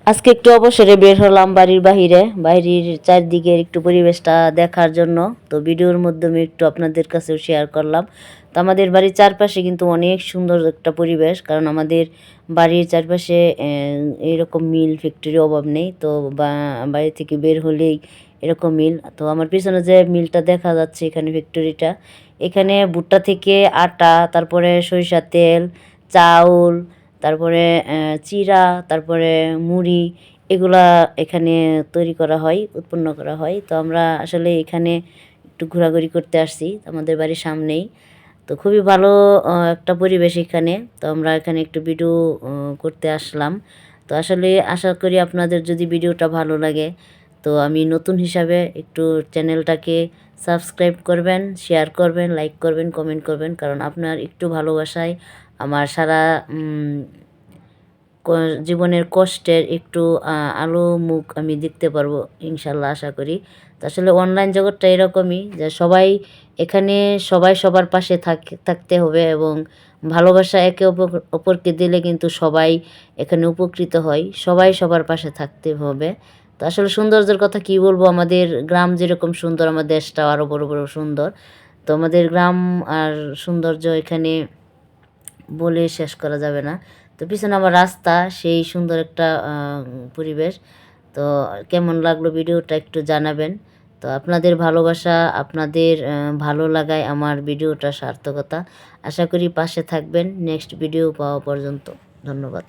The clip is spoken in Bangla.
আজকে একটু অবসরে বের হলাম বাড়ির বাহিরে, বাড়ির চারদিকের একটু পরিবেশটা দেখার জন্য। তো ভিডিওর মাধ্যমে একটু আপনাদের কাছেও শেয়ার করলাম। তো আমাদের বাড়ির চারপাশে কিন্তু অনেক সুন্দর একটা পরিবেশ, কারণ আমাদের বাড়ির চারপাশে এরকম মিল ফ্যাক্টরির অভাব নেই। তো বাড়ি থেকে বের হলেই এরকম মিল। তো আমার পিছনে যে মিলটা দেখা যাচ্ছে, এখানে ফ্যাক্টরিটা, এখানে ভুট্টা থেকে আটা, তারপরে সরিষার তেল, চাউল, তারপরে চিড়া, তারপরে মুড়ি, এগুলা এখানে তৈরি করা হয়, উৎপন্ন করা হয়। তো আমরা আসলে এখানে একটু ঘোরাঘুরি করতে আসছি আমাদের বাড়ির সামনেই। তো খুবই ভালো একটা পরিবেশ এখানে। তো আমরা এখানে একটু ভিডিও করতে আসলাম। তো আসলে আশা করি আপনাদের যদি ভিডিওটা ভালো লাগে, তো আমি নতুন হিসাবে একটু চ্যানেলটাকে সাবস্ক্রাইব করবেন, শেয়ার করবেন, লাইক করবেন, কমেন্ট করবেন, কারণ আপনার একটু ভালোবাসায় আমার সারা জীবনের কষ্টের একটু আলো মুখ আমি দেখতে পারবো ইনশাল্লাহ, আশা করি। তো আসলে অনলাইন জগৎটা এরকমই যে এখানে সবাই সবার পাশে থাকতে হবে, এবং ভালোবাসা একে অপরকে দিলে কিন্তু সবাই এখানে উপকৃত হয়। সবাই সবার পাশে থাকতে হবে। তো আসলে সৌন্দর্যের কথা কি বলবো, আমাদের গ্রাম যেরকম সুন্দর, আমার দেশটাও আরও বড় বড় সুন্দর। তো আমাদের গ্রাম আর সৌন্দর্য এখানে বলে শেষ করা যাবে না। তো পিছনে আমার রাস্তা, সেই সুন্দর একটা পরিবেশ। তো কেমন লাগলো ভিডিওটা একটু জানাবেন। তো আপনাদের ভালোবাসা, আপনাদের ভালো লাগায় আমার ভিডিওটা সার্থকতা। আশা করি পাশে থাকবেন নেক্সট ভিডিও পাওয়া পর্যন্ত। ধন্যবাদ।